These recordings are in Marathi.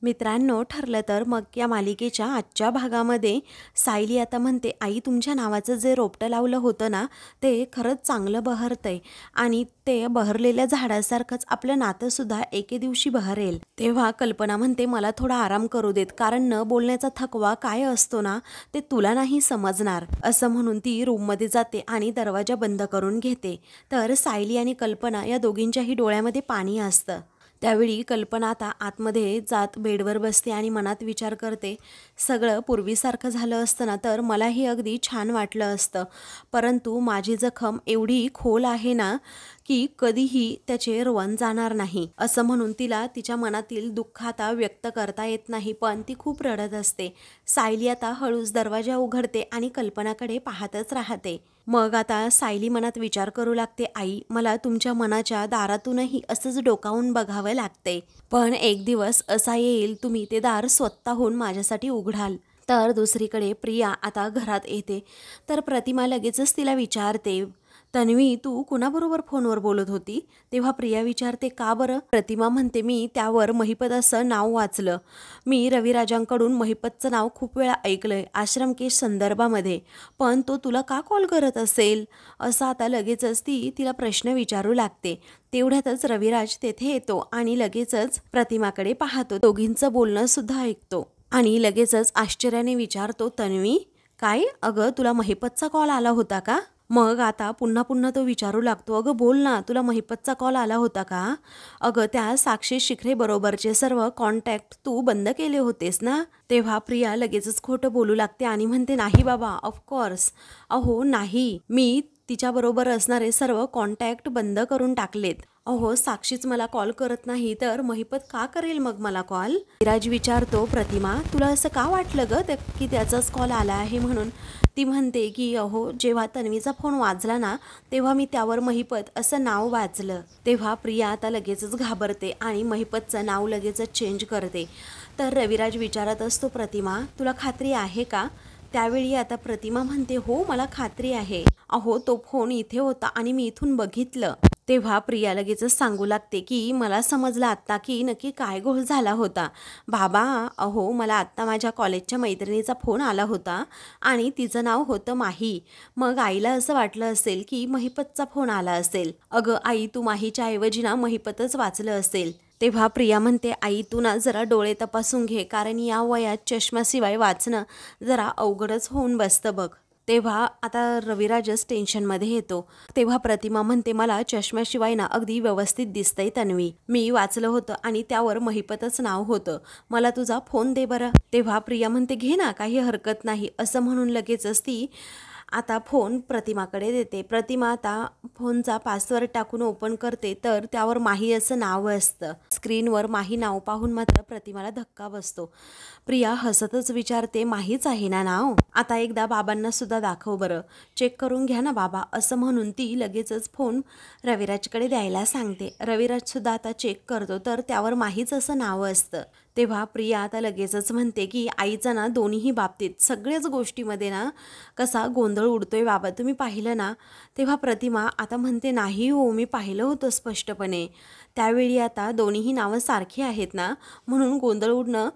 मित्रांनो, ठरलं तर मग या मालिकेच्या आजच्या भागामध्ये सायली आता म्हणते, आई तुमच्या नावाचं जे रोपटं लावलं होतं ना, ते खरंच चांगलं बहरतंय आणि ते बहरलेल्या झाडासारखंच आपलं नातंसुद्धा एके दिवशी बहरेल. तेव्हा कल्पना म्हणते, मला थोडा आराम करू देत, कारण न बोलण्याचा थकवा काय असतो ना, ते तुला नाही समजणार. असं म्हणून ती रूममध्ये जाते आणि दरवाजा बंद करून घेते. तर सायली आणि कल्पना या दोघींच्याही डोळ्यामध्ये पाणी असतं. त्यावेळी कल्पना आता आतमध्ये जात बेडवर बसते आणि मनात विचार करते, सगळं पूर्वीसारखं झालं असतं ना तर मलाही अगदी छान वाटलं असतं, परंतु माझी जखम एवढी खोल आहे ना की कधीही त्याचे रवण जाणार नाही. असं म्हणून तिला तिच्या मनातील दुःख आता व्यक्त करता येत नाही, पण ती खूप रडत असते. सायली आता हळूच दरवाजा उघडते आणि कल्पनाकडे पाहतच राहते. मग आता सायली मनात विचार करू लागते, आई मला तुमच्या मनाच्या दारातूनही असंच डोकावून बघावं लागते, पण एक दिवस असा येईल तुम्ही ते दार स्वतःहून माझ्यासाठी उघडाल. तर दुसरीकडे प्रिया आता घरात येते. तर प्रतिमा लगेचच तिला विचारते, तन्वी तू कुणाबरोबर फोनवर बोलत होती? तेव्हा प्रिया विचारते, का बरं? प्रतिमा म्हणते, मी त्यावर महिपत असं नाव वाचलं. मी रविराजांकडून महिपतचं नाव खूप वेळा ऐकलंय आश्रम केस संदर्भामध्ये, पण तो तुला का कॉल करत असेल? असं आता लगेचच ती तिला प्रश्न विचारू लागते. तेवढ्यातच रविराज तेथे येतो आणि लगेचच प्रतिमाकडे पाहतो. दोघींचं बोलणं सुद्धा ऐकतो आणि लगेचच आश्चर्याने विचारतो, तन्वी काय? अगं तुला महिपतचा कॉल आला होता का? मग आता पुन्हा पुन्हा तो विचारू लागतो, अगं बोल ना, तुला महिपतचा कॉल आला होता का? अगं त्या साक्षी शिखरे बरोबरचे सर्व कॉन्टॅक्ट तू बंद केले होतेस ना? तेव्हा प्रिया लगेचच खोटं बोलू लागते आणि म्हणते, नाही बाबा, ऑफकोर्स. अहो नाही, मी तिच्याबरोबर असणारे सर्व कॉन्टॅक्ट बंद करून टाकलेत. अहो साक्षीच मला कॉल करत नाही तर महिपत का करेल मग मला कॉल? विराज विचारतो, प्रतिमा तुला असं का वाटलं ग की त्याचाच कॉल आला आहे म्हणून? ती म्हणते की अहो जेव्हा तन्वीचा फोन वाजला ना तेव्हा मी त्यावर महिपत असं नाव वाचलं. तेव्हा प्रिया आता लगेचच घाबरते आणि महिपतचं नाव लगेचच चेंज करते. तर रविराज विचारत असतो, प्रतिमा तुला खात्री आहे का? त्यावेळी आता प्रतिमा म्हणते, हो मला खात्री आहे. अहो तो फोन इथे होता आणि मी इथून बघितलं. तेव्हा प्रिया लगेचच सांगू लागते की मला समजलं आत्ता की नक्की काय घोळ झाला होता. बाबा अहो मला आत्ता माझ्या कॉलेजच्या मैत्रिणीचा फोन आला होता आणि तिचं नाव होतं माही. मग आईला असं वाटलं असेल की महिपतचा फोन आला असेल. अगं आई तू माहीच्या ऐवजी ना महिपतच वाचलं असेल. तेव्हा प्रिया म्हणते, आई तू ना जरा डोळे तपासून घे, कारण या वयात चष्म्याशिवाय वाचणं जरा अवघडच होऊन बसतं बघ. तेव्हा आता रविराजच टेन्शनमध्ये येतो. तेव्हा प्रतिमा म्हणते, मला चष्म्याशिवाय ना अगदी व्यवस्थित दिसतंय तन्वी. मी वाचलं होतं आणि त्यावर महिपतच नाव होतं. मला तुझा फोन दे बरं. तेव्हा प्रिया म्हणते, घे ना, काही हरकत नाही. असं म्हणून लगेचच ती आता फोन प्रतिमाकडे देते. प्रतिमा आता फोनचा पासवर्ड टाकून ओपन करते तर त्यावर माही असं नाव असतं. स्क्रीनवर माही नाव पाहून मात्र प्रतिमाला धक्का बसतो. प्रिया हसतच विचारते, माहीच आहे ना नाव? आता एकदा बाबांना सुद्धा दाखव बरं, चेक करून घ्या ना बाबा. असं म्हणून ती लगेचच फोन रविराजकडे द्यायला सांगते. रविराज सुद्धा आता चेक करतो तर त्यावर माहीच असं नाव असतं. तेव्हा प्रिया आता लगेचच म्हणते की आईचा ना दोन्हीही बाबतीत सगळ्याच गोष्टीमध्ये ना कसा गोंधळ उडतोय बाबा, तुम्ही पाहिलं ना? तेव्हा प्रतिमा आता म्हणते, नाही हो मी पाहिलं होतं स्पष्टपणे. त्यावेळी आता दोन्हीही नावं सारखी आहेत ना म्हणून गोंधळ उडणं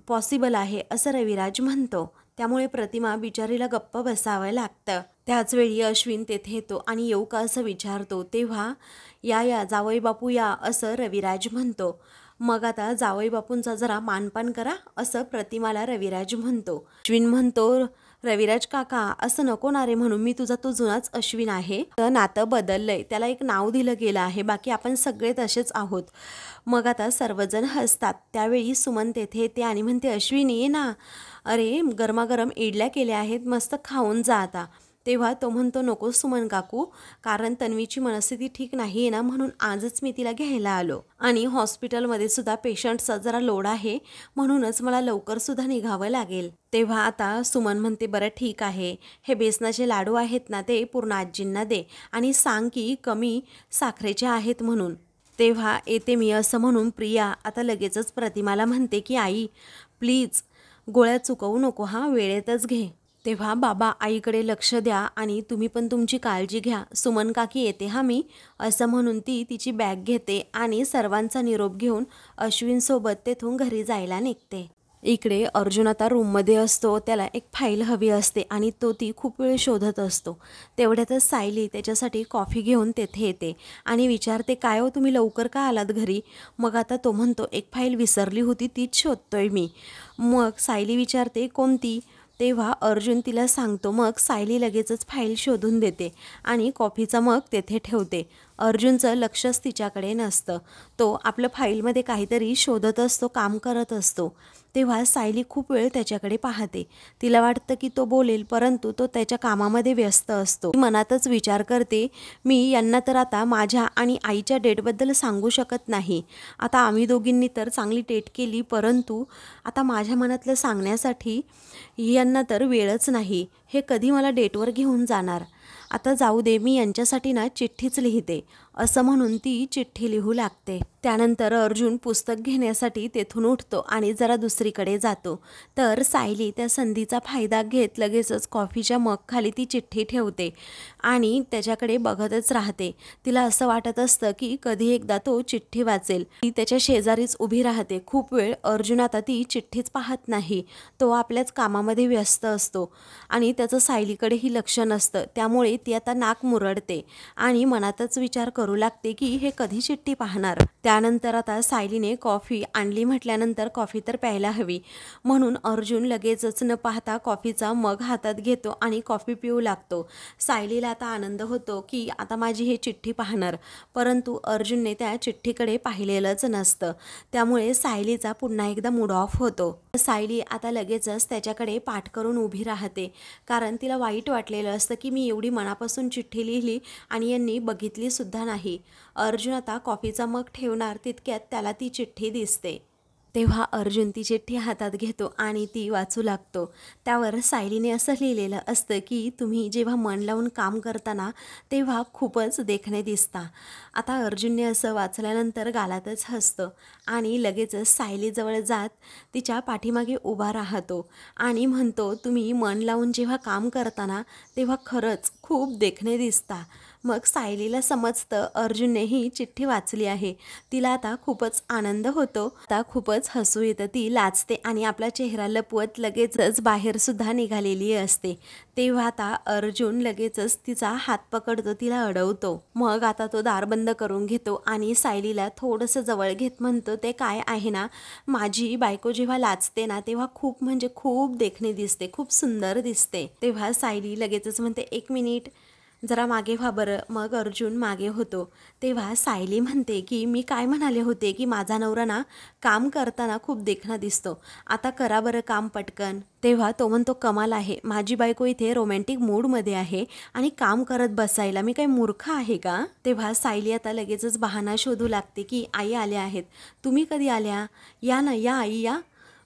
पॉसिबल आहे असं रविराज म्हणतो. त्यामुळे प्रतिमा बिचारीला गप्प बसावं लागतं. त्याचवेळी अश्विन तेथे येतो आणि येऊ का असं विचारतो. तेव्हा या जावई बापू या असं रविराज म्हणतो. मग आता जावई बापूंचा जरा मानपान करा असं प्रतिमाला रविराज म्हणतो. अश्विन म्हणतो, रविराज काका असं नको ना रे म्हणून, मी तुझा तो जुनाच अश्विन आहे. तर नातं बदललंय, त्याला एक नाव दिलं गेलं आहे, बाकी आपण सगळे तसेच आहोत. मग आता सर्वजण हसतात. त्यावेळी सुमन तेथे येते आणि म्हणते, अश्विन ये ना, अरे गरमागरम इडल्या केल्या आहेत, मस्त खाऊन जा आता. तेव्हा तो म्हणतो, नको सुमन काकू, कारण तन्वीची मनस्थिती ठीक नाही आहे ना म्हणून आजच मी तिला घ्यायला आलो आणि हॉस्पिटलमध्ये सुद्धा पेशंटचा जरा लोड आहे म्हणूनच मला लवकर सुद्धा निघावं लागेल. तेव्हा आता सुमन म्हणते, बरं ठीक आहे, हे बेसनाचे लाडू आहेत ना ते पूर्ण आजींना दे आणि सांग की कमी साखरेचे आहेत म्हणून. तेव्हा येते मी असं म्हणून प्रिया आता लगेचच प्रतिमाला म्हणते की आई प्लीज गोळ्या चुकवू नको हां, वेळेतच घे. तेव्हा बाबा आईकडे लक्ष द्या आणि तुम्ही पण तुमची काळजी घ्या, सुमन काकी येते हा मी, असं म्हणून ती तिची बॅग घेते आणि सर्वांचा निरोप घेऊन अश्विनसोबत तेथून घरी जायला निघते. इकडे अर्जुन आता रूममध्ये असतो. त्याला एक फाईल हवी असते आणि तो ती खूप वेळ शोधत असतो. तेवढ्यातच सायली त्याच्यासाठी कॉफी घेऊन तेथे येते आणि विचारते, काय हो तुम्ही लवकर का आलात घरी? मग आता तो म्हणतो, एक फाईल विसरली होती तीच शोधतोय मी. मग सायली विचारते, कोणती? तेव्हा अर्जुन तिला सांगतो. मग सायली लगेचच फाईल शोधून देते आणि कॉफीचा मग तेथे ठेवते. अर्जुनचं लक्षच तिच्याकडे नसतं. तो आपलं फाईलमध्ये काहीतरी शोधत असतो, काम करत असतो. तेव्हा सायली खूप वेळ त्याच्याकडे पाहते. तिला वाटतं की तो बोलेल, परंतु तो त्याच्या कामामध्ये व्यस्त असतो. मनातच विचार करते, मी यांना तर आता माझ्या आणि आईच्या डेटबद्दल सांगू शकत नाही. आता आम्ही दोघींनी तर चांगली डेट केली, परंतु आता माझ्या मनातलं सांगण्यासाठी यांना तर वेळच नाही. हे कधी मला डेटवर घेऊन जाणार? आता जाऊ दे, मी यांच्यासाठी ना चिठ्ठीच लिहिते, असं म्हणून ती चिठ्ठी लिहू लागते. त्यानंतर अर्जुन पुस्तक घेण्यासाठी तेथून उठतो आणि जरा दुसरीकडे जातो. तर सायली त्या संधीचा फायदा घेत लगेचच कॉफीच्या मगखाली ती चिठ्ठी ठेवते आणि त्याच्याकडे बघतच राहते. तिला असं वाटत असतं की कधी एकदा तो चिठ्ठी वाचेल. ती त्याच्या शेजारीच उभी राहते. खूप वेळ अर्जुन आता ती चिठ्ठीच पाहत नाही. तो आपल्याच कामामध्ये व्यस्त असतो आणि त्याचं सायलीकडेही लक्ष नसतं. त्यामुळे ती आता नाक मुरडते आणि मनातच विचार करू लागते की हे कधी चिठ्ठी पाहणार. त्यानंतर आता सायलीने कॉफी आणली म्हटल्यानंतर कॉफी तर प्यायला हवी, म्हणून अर्जुन लगेचच न पाहता कॉफीचा मग हातात घेतो आणि कॉफी पिऊ लागतो. सायलीला आता आनंद होतो की आता माझी ही चिठ्ठी पाहणार, परंतु अर्जुनने त्या चिठ्ठीकडे पाहिलेलंच नसतं. त्यामुळे सायलीचा पुन्हा एकदा मूड ऑफ होतो. सायली आता लगेचच त्याच्याकडे पाठ करून उभी राहते, कारण तिला वाईट वाटलेलं असतं की मी एवढी मनापासून चिठ्ठी लिहिली आणि यांनी बघितली सुद्धा नाही. अर्जुन आता कॉफीचा मग ठेवणार तितक्यात त्याला ती चिठ्ठी दिसते. तेव्हा अर्जुन ती चिठ्ठी हातात घेतो आणि ती वाचू लागतो. त्यावर सायलीने असं लिहिलेलं असतं की तुम्ही जेव्हा मन लावून काम करताना तेव्हा खूपच देखणे दिसता. आता अर्जुनने असं वाचल्यानंतर गालातच हसतो आणि लगेचच सायलीजवळ जात तिच्या पाठीमागे उभा राहतो आणि म्हणतो, तुम्ही मन लावून जेव्हा काम करताना तेव्हा खरंच खूप देखणे दिसता. मग सायलीला समजतं अर्जुनने ही चिठ्ठी वाचली आहे. तिला आता खूपच आनंद होतो. आता खूपच हसू येतं. ती लाजते आणि आपला चेहरा लपवत लगेचच बाहेर सुद्धा निघालेली असते. तेव्हा आता अर्जुन लगेचच तिचा हात पकडतो, तिला अडवतो. मग आता तो दार बंद करून घेतो आणि सायलीला थोडंसं जवळ घेत म्हणतो, ते काय आहे ना, माझी बायको जेव्हा लाजते ना तेव्हा खूप म्हणजे खूप देखणे दिसते, खूप सुंदर दिसते. तेव्हा सायली लगेचच म्हणते, एक मिनिट जरा मागे व्हा बरं. मग अर्जुन मागे होतो. तेव्हा सायली म्हणते की मी काय म्हणाले होते की माझा नवरा ना काम करताना खूप देखणा दिसतो, आता करा बरं काम पटकन. तेव्हा तो म्हणतो, कमाल आहे, माझी बायको इथे रोमॅन्टिक मूडमध्ये आहे आणि काम करत बसायला मी काही मूर्ख आहे का? तेव्हा सायली आता लगेचच बहाणा शोधू लागते की आई आल्या आहेत, तुम्ही कधी आल्या? या ना, या आई या.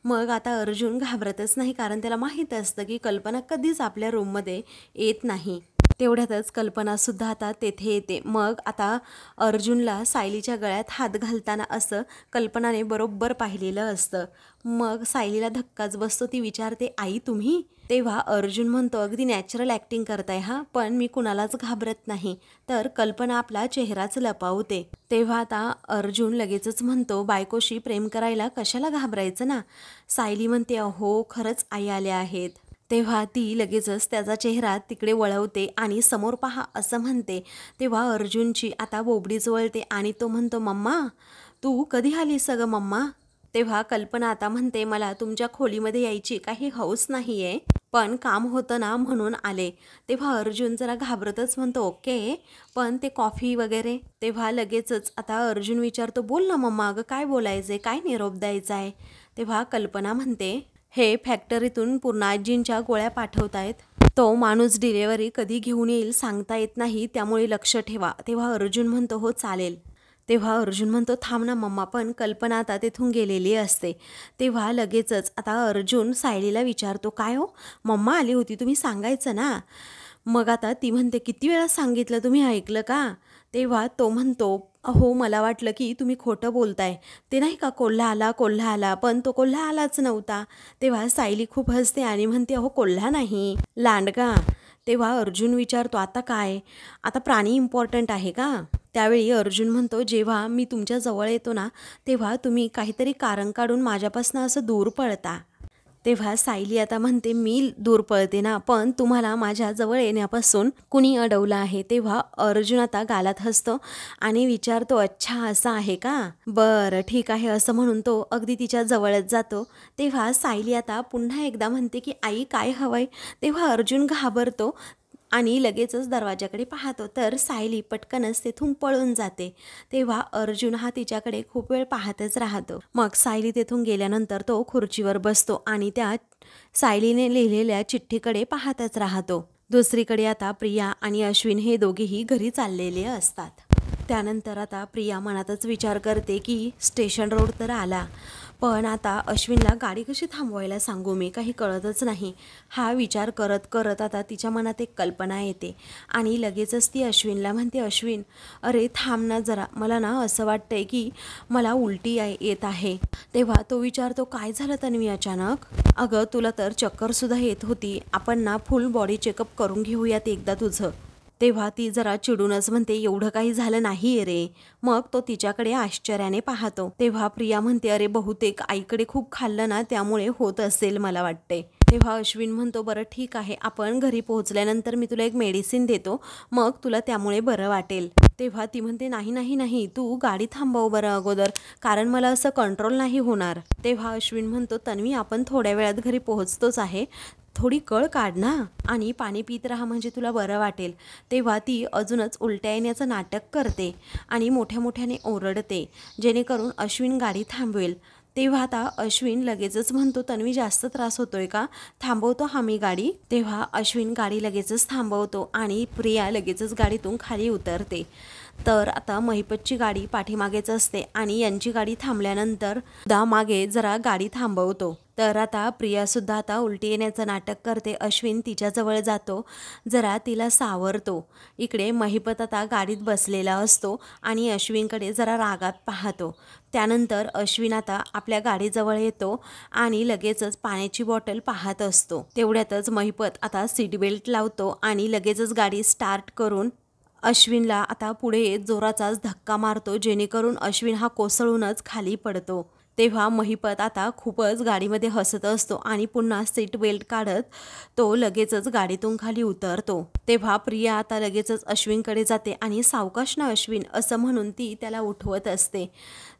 मग आता अर्जुन घाबरतच नाही, कारण त्याला माहीत असतं की कल्पना कधीच आपल्या रूममध्ये येत नाही. तेवढ्यातच कल्पनासुद्धा आता तेथे येते. मग आता अर्जुनला सायलीच्या गळ्यात हात घालताना असं कल्पनाने बरोबर पाहिलेलं असतं. मग सायलीला धक्काच बसतो. ती विचारते, आई तुम्ही? तेव्हा अर्जुन म्हणतो, अगदी नॅचरल ॲक्टिंग करताय हा, पण मी कुणालाच घाबरत नाही. तर कल्पना आपला चेहराच लपवते. तेव्हा आता अर्जुन लगेचच म्हणतो, बायकोशी प्रेम करायला कशाला घाबरायचं ना? सायली म्हणते, अहो खरंच आई आल्या आहेत. तेव्हा ती लगेचच त्याचा चेहरा तिकडे वळवते आणि समोर पहा असं म्हणते. तेव्हा अर्जुनची आता बोबडीच वळते आणि तो म्हणतो, मम्मा तू कधी आलीस सगळं मम्मा? तेव्हा कल्पना आता म्हणते, मला तुमच्या खोलीमध्ये यायची काही हौस नाही आहे, पण काम होतं ना म्हणून आले. तेव्हा अर्जुन जरा घाबरतच म्हणतो, ओके, पण ते कॉफी वगैरे? तेव्हा लगेचच आता अर्जुन विचारतो, बोल ना मम्मा, अगं काय बोलायचं आहे, काय निरोप द्यायचा आहे? तेव्हा कल्पना म्हणते, हे फॅक्टरीतून पूर्णाजींच्या गोळ्या पाठवतायत, तो माणूस डिलेवरी कधी घेऊन येईल सांगता येत नाही, त्यामुळे लक्ष ठेवा. तेव्हा अर्जुन म्हणतो, हो चालेल. तेव्हा अर्जुन म्हणतो, थांब ना मम्मा, पण कल्पना आता तेथून गेलेली असते. तेव्हा लगेचच आता अर्जुन सायलीला विचारतो, काय हो मम्मा आली होती, तुम्ही सांगायचं ना? मग आता ती म्हणते, किती वेळा सांगितलं, तुम्ही ऐकलं का? तेव्हा तो म्हणतो, अहो मला वाटलं की तुम्ही खोटं बोलताय. ते नाही का कोल्हा आला, कोल्हा आला, पण तो कोल्हा आलाच नव्हता. तेव्हा सायली खूप हसते आणि म्हणते, अहो कोल्हा नाही, लांडगा. तेव्हा अर्जुन विचारतो, आता काय? आता प्राणी इम्पॉर्टंट आहे का? त्यावेळी अर्जुन म्हणतो, जेव्हा मी तुमच्या जवळ येतो ना, तेव्हा तुम्ही काहीतरी कारण काढून माझ्यापासून असं दूर पळता. तेव्हा सायली आता म्हणते, मी दूर पळते ना, पण तुम्हाला माझ्या जवळ येण्यापासून कुणी अडवलं आहे? तेव्हा अर्जुन आता गालात हसतो आणि विचारतो, अच्छा असं आहे का? बरं ठीक आहे, असं म्हणून तो अगदी तिच्या जवळच जातो. तेव्हा सायली आता पुन्हा एकदा म्हणते की आई काय हवंय? तेव्हा अर्जुन घाबरतो आणि लगेचच दरवाजाकडे पाहतो, तर सायली पटकनच तेथून पळून जाते. तेव्हा अर्जुन हा तिच्याकडे खूप वेळ पाहतच राहतो. मग सायली तेथून गेल्यानंतर तो खुर्चीवर बसतो आणि त्या सायलीने लिहिलेल्या चिठ्ठीकडे पाहतच राहतो. दुसरीकडे आता प्रिया आणि अश्विन हे दोघेही घरी चाललेले असतात. त्यानंतर आता प्रिया मनातच विचार करते की स्टेशन रोड तर आला, पण आता अश्विनला गाडी कशी थांबवायला सांगू मी, काही कळतच नाही. हा विचार करत करत आता तिच्या मनात एक कल्पना येते आणि लगेचच ती अश्विनला म्हणते, अश्विन अरे थांब ना जरा, मला ना असं वाटतंय की मला उलटी येत आहे. तेव्हा तो विचारतो, काय झालं तन्वी अचानक? अगं तुला तर चक्करसुद्धा येत होती, आपण ना फुल बॉडी चेकअप करून घेऊयात एकदा तुझं. तेव्हा ती जरा चिडूनच म्हणते, एवढं काही झालं नाही रे. मग तो तिच्याकडे आश्चर्याने पाहतो. तेव्हा प्रिया म्हणते, अरे बहुतेक आईकडे खूप खाल्लं ना, त्यामुळे होत असेल मला वाटते. तेव्हा अश्विन म्हणतो, बरं ठीक आहे, आपण घरी पोहोचल्यानंतर मी तुला एक मेडिसिन देतो, मग तुला त्यामुळे बरं वाटेल. तेव्हा ती म्हणते, नाही नाही नाही, तू गाडी थांबव बरं अगोदर, कारण मला असं कंट्रोल नाही होणार. तेव्हा अश्विन म्हणतो, तन्वी आपण थोड्या वेळात घरी पोहोचतोच आहे, थोडी कळ काढ ना आणि पाणी पित राहा, म्हणजे तुला बरं वाटेल. तेव्हा ती अजूनच उलट्या येण्याचं नाटक करते आणि मोठ्या मोठ्याने ओरडते, जेणेकरून अश्विन गाडी थांबवेल. तेव्हा आता अश्विन लगेचच म्हणतो, तन्वी जास्त त्रास होतोय का? थांबवतो हा मी गाडी. तेव्हा अश्विन गाडी लगेचच थांबवतो आणि प्रिया लगेचच गाडीतून खाली उतरते. तर आता महिपतची गाडी पाठीमागेच असते आणि यांची गाडी थांबल्यानंतर मागे जरा गाडी थांबवतो. तर आता प्रियासुद्धा आता उलटी येण्याचं नाटक करते. अश्विन तिच्याजवळ जातो, जरा तिला सावरतो. इकडे महिपत आता गाडीत बसलेला असतो आणि अश्विनकडे जरा रागात पाहतो. त्यानंतर अश्विन आता आपल्या गाडीजवळ येतो आणि लगेचच पाण्याची बॉटल पाहत असतो. तेवढ्यातच महिपत आता सीट बेल्ट लावतो आणि लगेचच गाडी स्टार्ट करून अश्विनला आता पुढे जोराचाच धक्का मारतो, जेणेकरून अश्विन हा कोसळूनच खाली पडतो. तेव्हा महिपत आता खूपच गाडीमध्ये हसत असतो आणि पुन्हा सीट बेल्ट काढत तो लगेचच गाडीतून खाली उतरतो. तेव्हा प्रिया आता लगेचच अश्विनकडे जाते आणि सावकाश ना अश्विन असं म्हणून ती त्याला उठवत असते.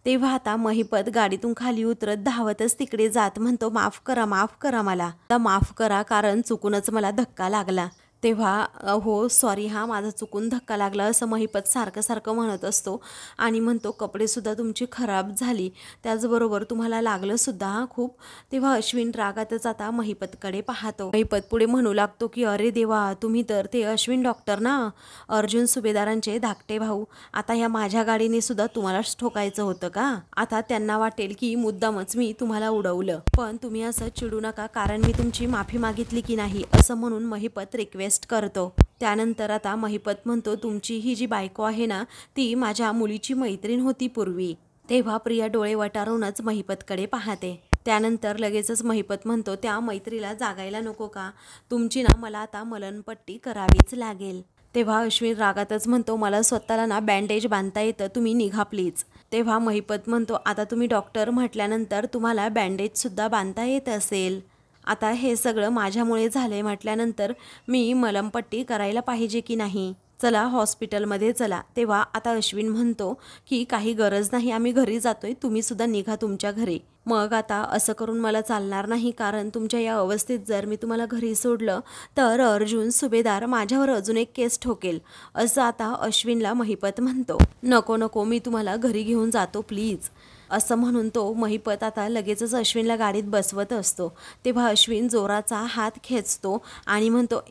तेव्हा आता महिपत गाडीतून खाली उतरत धावतच तिकडे जात म्हणतो, माफ करा माफ करा, मला माफ करा, कारण चुकूनच मला धक्का लागला. तेव्हा हो सॉरी, हा माझा चुकून धक्का लागला असं महिपत सारखं सारखं म्हणत असतो आणि म्हणतो, कपडेसुद्धा तुमची खराब झाली, त्याचबरोबर तुम्हाला लागलंसुद्धा हा खूप. तेव्हा अश्विन रागातच आता महिपतकडे पाहतो. महिपत पुढे म्हणू लागतो की अरे देवा, तुम्ही तर ते अश्विन डॉक्टर ना, अर्जुन सुभेदारांचे धाकटे भाऊ. आता ह्या माझ्या गाडीने सुद्धा तुम्हालाच ठोकायचं होतं का? आता त्यांना वाटेल की मुद्दामच मी तुम्हाला उडवलं, पण तुम्ही असं चिडू नका, कारण मी तुमची माफी मागितली की नाही, असं म्हणून महिपत रिक्वेस्ट करतो. त्यानंतर आता महिपत म्हणतो, तुमची ही जी बायको आहे ना, ती माझ्या मुलीची मैत्रीण होती पूर्वी. तेव्हा प्रिया डोळे वटारूनच महिपतकडे पाहते. त्यानंतर लगेचच महिपत म्हणतो, त्या मैत्रीला जागायला नको का? तुमची ना मला आता मलनपट्टी करावीच लागेल. तेव्हा अश्विन रागातच म्हणतो, मला स्वतःला ना बँडेज बांधता येतं, तुम्ही निघा प्लीज. तेव्हा महिपत म्हणतो, आता तुम्ही डॉक्टर म्हटल्यानंतर तुम्हाला बँडेजसुद्धा बांधता येत असेल. आता हे सगळं माझ्यामुळे झाले म्हटल्यानंतर मी मलमपट्टी करायला पाहिजे की नाही? चला हॉस्पिटलमध्ये चला. तेव्हा आता अश्विन म्हणतो की काही गरज नाही, आम्ही घरी जातोय, तुम्ही सुद्धा निघा तुमच्या घरी. मग आता असं करून मला चालणार नाही, कारण तुमच्या या अवस्थेत जर मी तुम्हाला घरी सोडलं तर अर्जुन सुभेदार माझ्यावर अजून एक केस ठोकेल, असं आता अश्विनला महिपत म्हणतो. नको नको, मी तुम्हाला घरी घेऊन जातो प्लीज, असं म्हणून तो महिपत आता लगेचच अश्विनला गाडीत बसवत असतो. तेव्हा अश्विन जोराचा हात खेचतो आणि म्हणतो,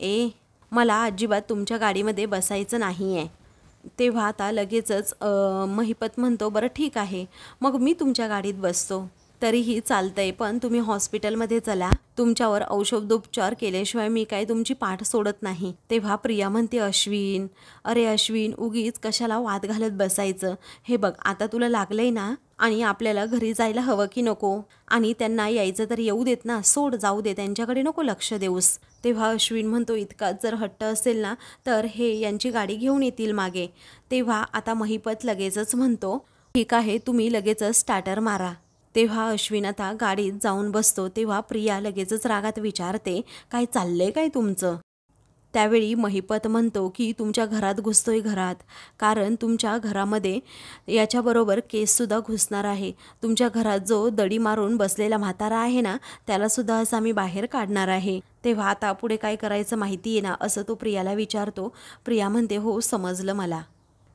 मला अजिबात तुमच्या गाडीमध्ये बसायचं नाही आहे. तेव्हा आता लगेचच महिपत म्हणतो, बरं ठीक आहे, मग मी तुमच्या गाडीत बसतो. तरीही चालतंय, पण तुम्ही हॉस्पिटलमध्ये चला. तुमच्यावर औषधोपचार केल्याशिवाय मी काय तुमची पाठ सोडत नाही. तेव्हा प्रिया म्हणते, अश्विन, अरे अश्विन, उगीच कशाला वाद घालत बसायचं. हे बघ, आता तुला लागलंय ना, आणि आपल्याला घरी जायला हवं की नको? आणि त्यांना यायचं तर येऊ देत ना, सोड, जाऊ दे, त्यांच्याकडे नको लक्ष देऊस. तेव्हा अश्विन म्हणतो, इतका जर हट्ट असेल ना तर हे यांची गाडी घेऊन येतील मागे. तेव्हा आता महिपत लगेचच म्हणतो, ठीक आहे, तुम्ही लगेचच स्टार्टर मारा. तेव्हा अश्विन आता गाडीत जाऊन बसतो. तेव्हा प्रिया लगेचच रागात विचारते, काय चाललंय काय तुमचं? त्यावेळी महिपत म्हणतो की तुमच्या घरात घुसतोय घरात, कारण तुमच्या घरामध्ये याच्याबरोबर केससुद्धा घुसणार आहे. तुमच्या घरात जो दडी मारून बसलेला म्हातारा आहे ना, त्यालासुद्धा असं आम्ही बाहेर काढणार आहे. तेव्हा आता पुढे काय करायचं माहिती आहे ना, असं तो प्रियाला विचारतो. प्रिया म्हणते, हो समजलं मला.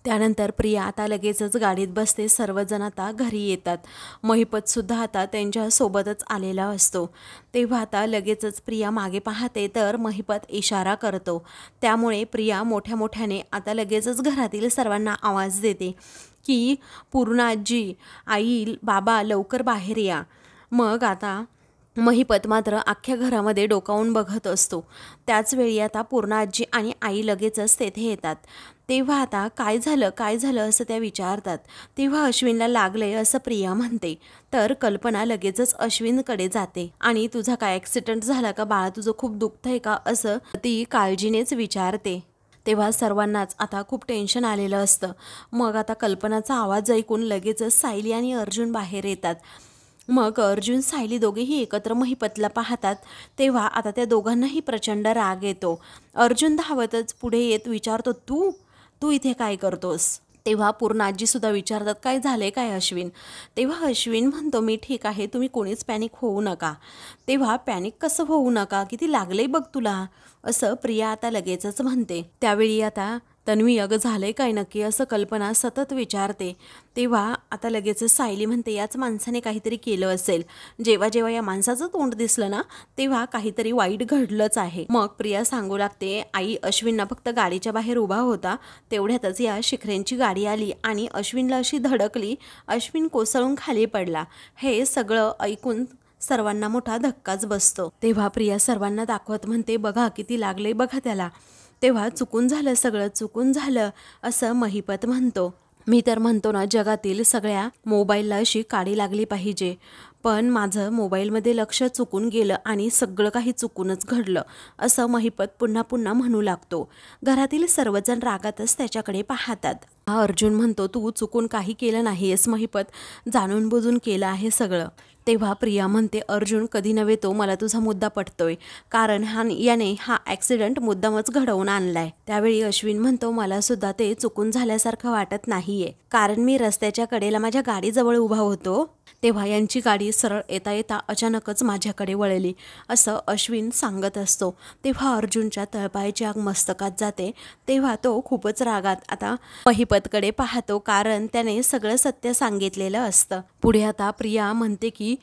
त्यानंतर प्रिया आता लगेचच गाडीत बसते. सर्वजण आता घरी येतात. महिपतसुद्धा आता त्यांच्यासोबतच आलेला असतो. तेव्हा आता लगेचच प्रिया मागे पाहते तर महिपत इशारा करतो. त्यामुळे प्रिया मोठ्या मोठ्याने आता लगेचच घरातील सर्वांना आवाज देते की पूर्णा आजी, आई, बाबा लवकर बाहेर या. मग आता महिपत मात्र अख्ख्या घरामध्ये डोकावून बघत असतो. त्याचवेळी आता पूर्णा आजी आणि आई लगेचच तेथे येतात. तेव्हा आता काय झालं असं त्या विचारतात. तेव्हा अश्विनला लागलंय असं प्रिया म्हणते. तर कल्पना लगेचच अश्विनकडे जाते आणि तुझा काय ॲक्सिडेंट झाला का बाळा, तुझं खूप दुखतंय का असं ती काळजीनेच विचारते. तेव्हा सर्वांनाच आता खूप टेन्शन आलेलं असतं. मग आता कल्पनाचा आवाज ऐकून लगेचच सायली आणि अर्जुन बाहेर येतात. मग अर्जुन, सायली दोघेही एकत्र महिपतला पाहतात. तेव्हा आता त्या दोघांनाही प्रचंड राग येतो. अर्जुन धावतच पुढे येत विचारतो, तू इथे काय करतोस? तेव्हा पूर्ण आजीसुद्धा विचारतात, काय झालंय काय अश्विन? तेव्हा अश्विन म्हणतो, मी ठीक आहे, तुम्ही कोणीच पॅनिक होऊ नका. तेव्हा पॅनिक कसं होऊ नका, किती लागलंय बघ तुला, असं प्रिया आता लगेचच म्हणते. त्यावेळी आता तन्वी, अगं झालंय काय नक्की असं कल्पना सतत विचारते. तेव्हा आता लगेचच सायली म्हणते, याच माणसाने काहीतरी केलं असेल. जेव्हा जेव्हा या माणसाचं तोंड दिसलं ना तेव्हा काहीतरी वाईट घडलंच आहे. मग प्रिया सांगू लागते, आई, अश्विनना फक्त गाडीच्या बाहेर उभा होता, तेवढ्यातच या शिखरेंची गाडी आली आणि अश्विनला अशी धडकली, अश्विन कोसळून खाली पडला. हे सगळं ऐकून सर्वांना मोठा धक्काच बसतो. तेव्हा प्रिया सर्वांना दाखवत म्हणते, बघा किती लागले बघा त्याला. तेव्हा सगळं चुकून झालं असं महिपत म्हणतो. मी तर म्हणतो ना, जगातील सगळ्या मोबाईलला अशी काडी लागली पाहिजे, पण माझं मोबाईलमध्ये लक्ष चुकून गेलं आणि सगळं काही चुकूनच घडलं असं महिपत पुन्हा पुन्हा म्हणू लागतो. घरातील सर्वजण रागातच त्याच्याकडे पाहतात. अर्जुन म्हणतो, तू चुकून काही केलं नाहीयेस महिपत, जाणून बुजून केलं आहे सगळं. तेव्हा प्रिया म्हणते, अर्जुन, कधी नव्हे तो मला तुझा मुद्दा पटतोय, कारण याने हा ॲक्सिडेंट मुद्दामच घडवून आणलाय. त्यावेळी अश्विन म्हणतो, मला सुद्धा ते चुकून झाल्यासारखं वाटत नाहीये, कारण मी रस्त्याच्या कडेला माझ्या गाडीजवळ उभा होतो तेव्हा यांची गाडी सरळ येता येता अचानकच माझ्याकडे वळली असं अश्विन सांगत असतो. तेव्हा अर्जुनच्या तळपायाची आग मस्तकात जाते. तेव्हा तो खूपच रागात आता महिपतकडे पाहतो, कारण त्याने सगळं सत्य सांगितलेलं असतं. पुढे आता प्रिया म्हणते की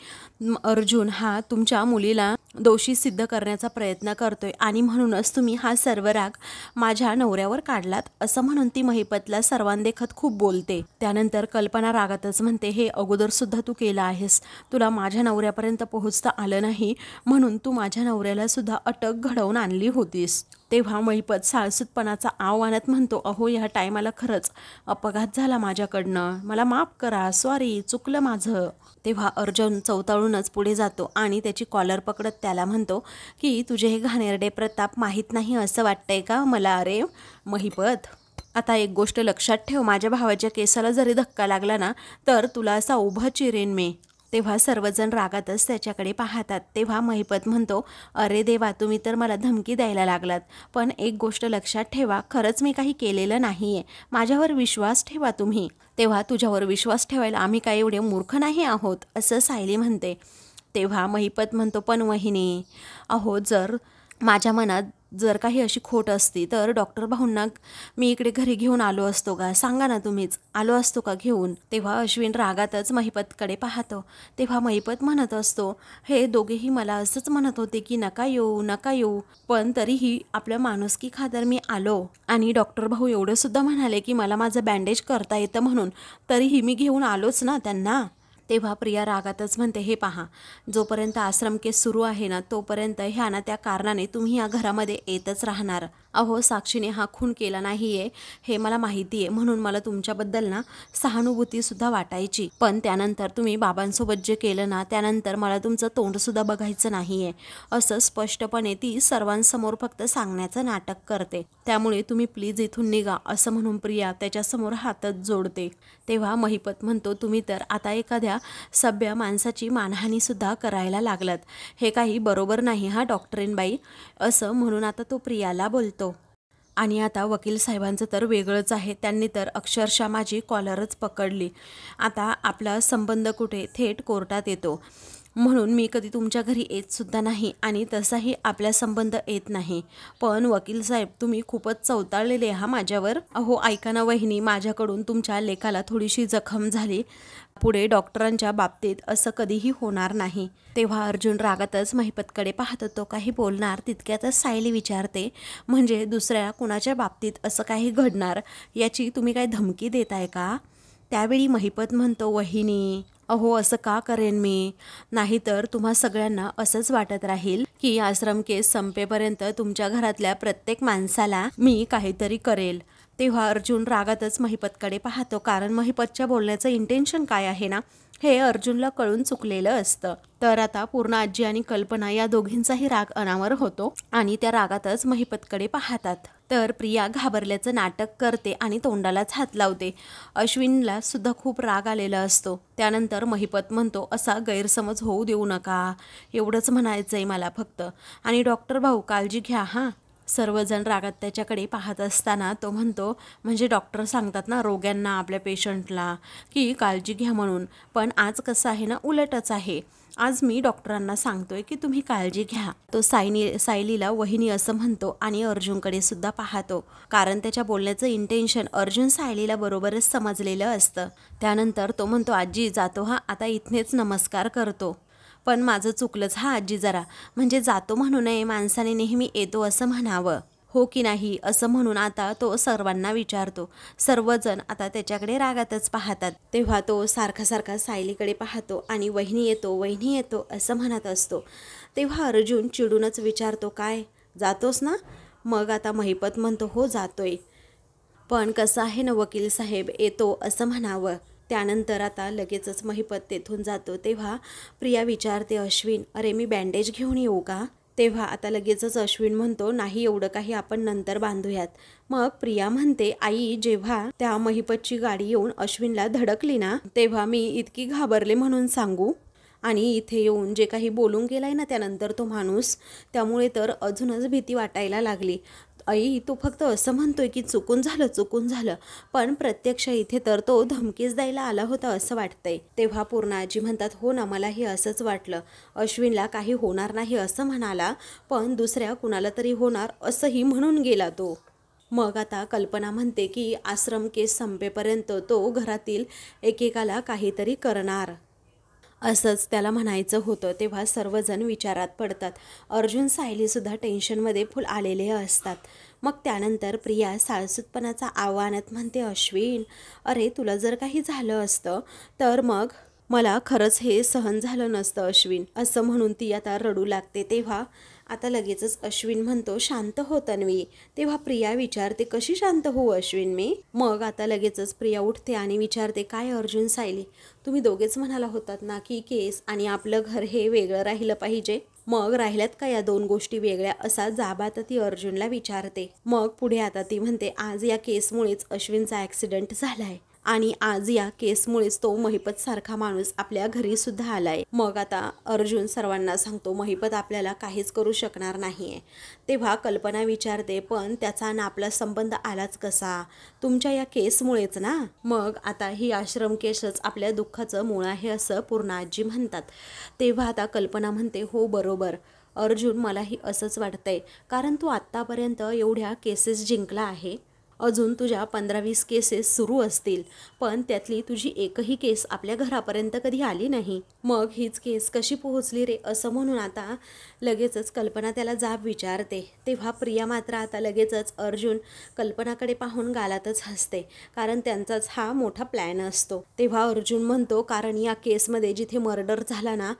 अर्जुन हा तुमच्या मुलीला दोषी सिद्ध करण्याचा प्रयत्न करतोय आणि म्हणूनच तुम्ही हा सर्व राग माझ्या नवऱ्यावर काढलात असं म्हणून ती महिपतला सर्वांदेखत खूप बोलते. त्यानंतर कल्पना रागातच म्हणते, हे अगोदर सुद्धा तू केलं आहेस, तुला माझ्या नवऱ्यापर्यंत पोहोचता आलं नाही म्हणून तू माझ्या नवऱ्याला सुद्धा अटक घडवून आणली होतीस. तेव्हा महिपत साळसूतपणाचा आव आणत म्हणतो, अहो, ह्या टायमाला खरंच अपघात झाला माझ्याकडनं, मला माफ करा, सॉरी, चुकलं माझं. तेव्हा अर्जुन चवताळूनच पुढे जातो आणि त्याची कॉलर पकडत त्याला म्हणतो की तुझे हे घाणेरडे प्रताप माहीत नाही असं वाटतंय का मला? अरे महिपत, आता एक गोष्ट लक्षात ठेव, माझ्या भावाच्या केसाला जरी धक्का लागला ना तर तुला असा उभा चिरेन मी. तेव्हा सर्वजण रागातच त्याच्याकडे पाहतात. तेव्हा महिपत म्हणतो, अरे देवा, तुम्ही तर मला धमकी द्यायला लागलात, पण एक गोष्ट लक्षात ठेवा, खरंच मी काही केलेलं नाही आहे, माझ्यावर विश्वास ठेवा तुम्ही. तेव्हा तुझ्यावर विश्वास ठेवायला आम्ही काय एवढे मूर्ख नाही आहोत असं सायली म्हणते. तेव्हा महिपत म्हणतो, पण वहिनी, अहो, जर माझ्या मनात जर काही अशी खोट असती तर डॉक्टर भाऊंना मी इकडे घरी घेऊन आलो असतो का? सांगा ना, तुम्हीच आलो असतो का घेऊन? तेव्हा अश्विन रागातच महिपतकडे पाहतो. तेव्हा महिपत म्हणत असतो, हे दोघेही मला असंच म्हणत होते की नका येऊ, पण तरीही आपल्या माणुसकी खातर मी आलो आणि डॉक्टर भाऊ एवढं सुद्धा म्हणाले की मला माझं बँडेज करता येतं म्हणून, तरीही मी घेऊन आलोच ना त्यांना. तेव्हा प्रिया रागातच म्हणते, हे पहा, जोपर्यंत आश्रम केस सुरू आहे ना तोपर्यंत ह्या ना त्या कारणाने तुम्ही या घरामध्ये येतच राहणार. अहो, साक्षीने हा खून केला नाही आहे हे मला माहिती आहे, म्हणून मला तुमच्याबद्दल ना सहानुभूतीसुद्धा वाटायची. पण त्यानंतर तुम्ही बाबांसोबत जे केलं ना त्यानंतर मला तुमचं तोंडसुद्धा बघायचं नाही आहे, असं स्पष्टपणे ती सर्वांसमोर फक्त सांगण्याचं नाटक करते. त्यामुळे तुम्ही प्लीज इथून निघा, असं म्हणून प्रिया त्याच्यासमोर हातच जोडते. तेव्हा महिपत म्हणतो, तुम्ही तर आता एखाद्या सभ्य माणसाची मानहानीसुद्धा करायला लागलात. हे काही बरोबर नाही हा डॉक्टरीनबाई, असं म्हणून आता तो प्रियाला बोलतो. आणि आता वकील साहेबांचं तर वेगळंच आहे. त्यांनी तर अक्षरशः माझी कॉलरच पकडली. आता आपला संबंध कुठे थेट कोर्टात येतो, म्हणून मी कधी तुमच्या घरी येतसुद्धा नाही आणि तसाही आपला संबंध येत नाही. पण वकील साहेब, तुम्ही खूपच चवताळलेले हा माझ्यावर. अहो ऐका ना वहिनी, माझ्याकडून तुमच्या लेकाला थोडीशी जखम झाली, पुढे डॉक्टरांच्या बाबतीत असं कधीही होणार नाही. तेव्हा अर्जुन रागातच महिपतकडे पाहत होतो, काही बोलणार तितक्यातच सायली विचारते, म्हणजे दुसऱ्या कुणाच्या बाबतीत असं काही घडणार याची तुम्ही काय धमकी देताय का? त्यावेळी महिपत म्हणतो, वहिनी अहो असं का करेन मी, नाहीतर तुम्हा सगळ्यांना असंच वाटत राहील की आश्रम केस संपेपर्यंत तुमच्या घरातल्या प्रत्येक माणसाला मी काहीतरी करेल. तेव्हा अर्जुन रागातच महिपतकडे पाहतो, कारण महिपतच्या बोलण्याचं इंटेन्शन काय आहे ना हे अर्जुनला कळून चुकलेलं असतं. तर आता पूर्ण आजी आणि कल्पना या दोघींचाही राग अनावर होतो आणि त्या रागातच महिपतकडे पाहतात. तर प्रिया घाबरल्याचं नाटक करते आणि तोंडालाच हात लावते. अश्विनला सुद्धा खूप राग आलेला असतो. त्यानंतर महिपत म्हणतो, असा गैरसमज होऊ देऊ नका, एवढंच म्हणायचं आहे मला फक्त. आणि डॉक्टर भाऊ काळजी घ्या हां. सर्वजण रागात त्याच्याकडे पाहत असताना तो म्हणतो, म्हणजे डॉक्टर सांगतात ना रोग्यांना, आपल्या पेशंटला की काळजी घ्या म्हणून, पण आज कसं आहे ना उलटच आहे. आज मी डॉक्टरांना सांगतोय की तुम्ही काळजी घ्या. तो सायलीला वहिनी असं म्हणतो आणि अर्जुनकडे सुद्धा पाहतो, कारण त्याच्या बोलण्याचं इंटेन्शन अर्जुन सायलीला बरोबरच समजलेलं असतं. त्यानंतर तो म्हणतो, आजी जातो हा, आता इथेच नमस्कार करतो. पण माझं चुकलंच हा आजी जरा, म्हणजे जातो म्हणू नये, माणसाने नेहमी येतो असं म्हणावं, हो की नाही, असं म्हणून आता तो सर्वांना विचारतो. सर्वजण आता त्याच्याकडे रागातच पाहतात. तेव्हा तो सारखा सारखा सायलीकडे पाहतो आणि वहिनी येतो वहिनी येतो असं म्हणत असतो. तेव्हा अर्जुन चिडूनच विचारतो, काय जातोस ना? मग आता महिपत म्हणतो, हो जातोय, पण कसं आहे ना वकील साहेब, येतो असं म्हणावं. त्यानंतर आता लगेचच महिपत तेथून जातो. तेव्हा प्रिया विचारते, अश्विन अरे मी बँडेज घेऊन येऊ का? तेव्हा आता लगेचच अश्विन म्हणतो, नाही एवढं काही आपण नंतर बांधूयात. मग प्रिया म्हणते, आई जेव्हा त्या महिपतची गाडी येऊन अश्विनला धडकली ना तेव्हा मी इतकी घाबरले म्हणून सांगू, आणि इथे येऊन जे काही बोलून गेलाय ना त्यानंतर तो माणूस, त्यामुळे तर अजूनच भीती वाटायला लागली. आई तो फक्त असं म्हणतोय की चुकून झालं, पण प्रत्यक्ष इथे तर तो धमकीच द्यायला आला होता असं वाटतंय. तेव्हा पूर्ण आजी म्हणतात, हो ना मलाही असंच वाटलं, अश्विनला काही होणार नाही असं म्हणाला, पण दुसऱ्या कुणाला तरी होणार असंही म्हणून गेला तो. मग आता कल्पना म्हणते की आश्रम केस संपेपर्यंत तो घरातील एकेकाला काहीतरी करणार, असंच त्याला म्हणायचं होतं. तेव्हा सर्वजण विचारात पडतात. अर्जुन सायलीसुद्धा टेन्शनमध्ये फुल आलेले असतात. मग त्यानंतर प्रिया साळसूतपणाचा आव्हानात म्हणते, अश्विन अरे तुला जर काही झालं असतं तर मग मला खरंच हे सहन झालं नसतं अश्विन, असं म्हणून ती आता रडू लागते. तेव्हा आता लगेचच अश्विन म्हणतो, शांत हो तन्वी. तेव्हा प्रिया विचारते, कशी शांत होऊ अश्विन मी? मग आता लगेचच प्रिया उठते आणि विचारते, काय अर्जुन सायली, तुम्ही दोघेच म्हणाला होतात ना की केस आणि आपलं घर हे वेगळं राहिलं पाहिजे, मग राहिल्यात का या दोन गोष्टी वेगळ्या, असा जाब आता ती अर्जुनला विचारते. मग पुढे आता ती म्हणते, आज या केसमुळेच अश्विनचा ॲक्सिडेंट झालाय आणि आज या केसमुळेच तो महिपत सारखा माणूस आपल्या घरी सुद्धा आलाय. मग आता अर्जुन सर्वांना सांगतो, महिपत आपल्याला काहीच करू शकणार नाहीये. तेव्हा कल्पना विचारते, पण त्याचा ना आपला संबंध आलाच कसा? तुमच्या या केसमुळेच ना. मग आता ही आश्रम केसच आपल्या दुःखाचं मूळ आहे असं पूर्ण आजी म्हणतात. तेव्हा आता कल्पना म्हणते, हो बरोबर अर्जुन, मलाही असंच वाटतंय, कारण तू आत्तापर्यंत एवढ्या केसेस जिंकला आहे अजून तुझ्या 15-20 केसेस सुरू असतील, पण त्यातली तुझी एकही केस आपल्या घरापर्यंत कधी आली नाही. मग हीच केस कशी पोहोचली रे, असं म्हणून आता लगेचच कल्पना त्याला जाब विचारते. तेव्हा प्रिया मात्र आता लगेचच अर्जुन कल्पनाकडे पाहून गालातच हसते, कारण त्यांचाच हा मोठा प्लॅन असतो. तेव्हा अर्जुन म्हणतो, कारण या केसमध्ये जिथे मर्डर झाला ना,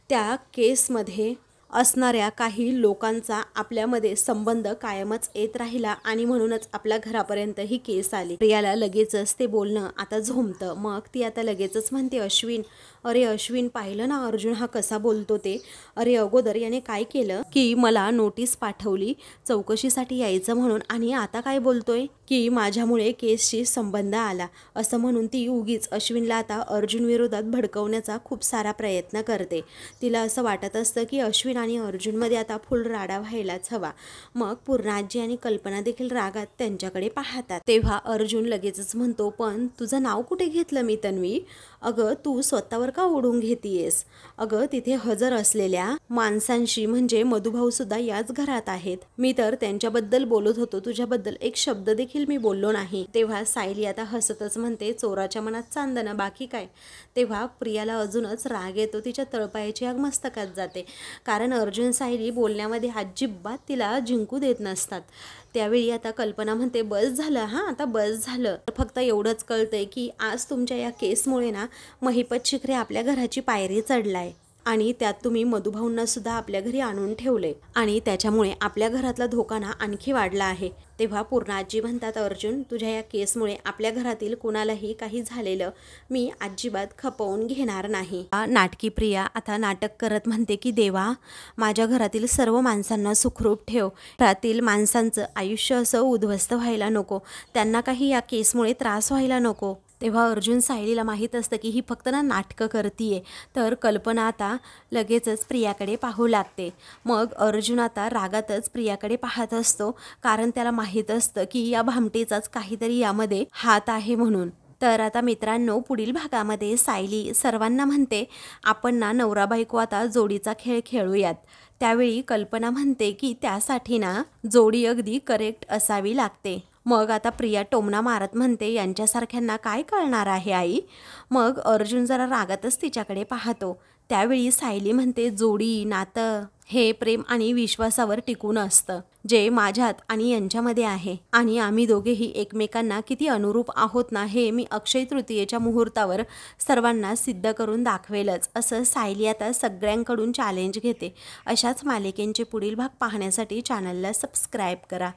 त्या केसमध्ये असणाऱ्या काही लोकांचा आपल्यामध्ये संबंध कायमच येत राहिला आणि म्हणूनच आपल्या घरापर्यंत ही केस आली. प्रियाला लगेचच ते बोलणं आता झोंबतं. मग ती आता लगेचच म्हणते, अश्विन, अरे अश्विन, पाहिलं ना अर्जुन हा कसा बोलतो ते. अरे अगोदर याने काय केलं की मला नोटीस पाठवली चौकशीसाठी यायचं म्हणून, आणि आता काय बोलतोय की माझ्यामुळे केसशी संबंध आला, असं म्हणून ती उगीच अश्विनला आता अर्जुन विरोधात भडकवण्याचा खूप सारा प्रयत्न करते. तिला असं वाटत असतं की अश्विन आणि अर्जुनमध्ये आता फुल राडा व्हायलाच हवा. मग पूर्णाजी आणि कल्पना देखील रागात त्यांच्याकडे पाहतात. तेव्हा अर्जुन लगेचच म्हणतो, पण तुझं नाव कुठे घेतलं मी तन्वी? अगं तू स्वतःवर का ओढून घेतीयेस? अगं तिथे हजर असलेल्या माणसांशी म्हणजे मधुभाऊ सुद्धा याच घरात आहेत. मी तर त्यांच्याबद्दल बोलत होतो, तुझ्याबद्दल एक शब्द देखील मी बोललो नाही. तेव्हा सायली आता हसतच म्हणते, चोराच्या मनात चांदणं, बाकी काय. तेव्हा प्रियाला अजूनच राग येतो, तिच्या तळपायाची आग मस्तकात जाते, कारण अर्जुन सायली बोलण्यामध्ये अजिबात तिला जिंकू देत नसतात. त्यावेळी आता कल्पना म्हणते, बस झालं हां, आता बस झालं. फक्त एवढंच कळतंय की आज तुमच्या या केसमुळे ना महिपत शिखरे आपल्या घराची पायरी चढलाय, आणि त्यात तुम्ही मधुभाऊंना सुद्धा आपल्या घरी आणून ठेवले, आणि त्याच्यामुळे आपल्या घरातला धोका ना आणखी वाढला आहे. तेव्हा पूर्णाजी म्हणतात, अर्जुन, तुझ्या या केसमुळे आपल्या घरातील कुणालाही काही झालेलं मी अजिबात खपवून घेणार नाही. नाटकी प्रिया आता नाटक करत म्हणते की देवा, माझ्या घरातील सर्व माणसांना सुखरूप ठेव. घरातील माणसांचं आयुष्य असं उद्ध्वस्त व्हायला नको, त्यांना काही या केसमुळे त्रास व्हायला नको. तेव्हा अर्जुन सायलीला माहीत असतं की ही फक्त ना नाटकं करतीये. तर कल्पना आता लगेचच प्रियाकडे पाहू लागते. मग अर्जुन आता रागातच प्रियाकडे पाहत असतो, कारण त्याला माहीत असतं की या भामटेचाच काहीतरी यामध्ये हात आहे म्हणून. तर आता मित्रांनो, पुढील भागामध्ये सायली सर्वांना म्हणते, आपण ना नवरा बायको आता जोडीचा खेळ खेळूयात. त्यावेळी कल्पना म्हणते की त्यासाठी ना जोडी अगदी करेक्ट असावी लागते. मग आता प्रिया टोमणा मारत म्हणते, यांच्यासारख्यांना काय कळणार आहे आई. मग अर्जुन जरा रागातच तिच्याकडे पाहतो. त्यावेळी सायली म्हणते, जोडी नातं हे प्रेम आणि विश्वासावर टिकून असतं, जे माझ्यात आणि यांच्यामध्ये आहे, आणि आम्ही दोघेही एकमेकांना किती अनुरूप आहोत ना, हे मी अक्षय तृतीयेच्या मुहूर्तावर सर्वांना सिद्ध करून दाखवेलच, असं सायली आता सगळ्यांकडून चॅलेंज घेते. अशाच मालिकेंचे पुढील भाग पाहण्यासाठी चॅनलला सबस्क्राईब करा.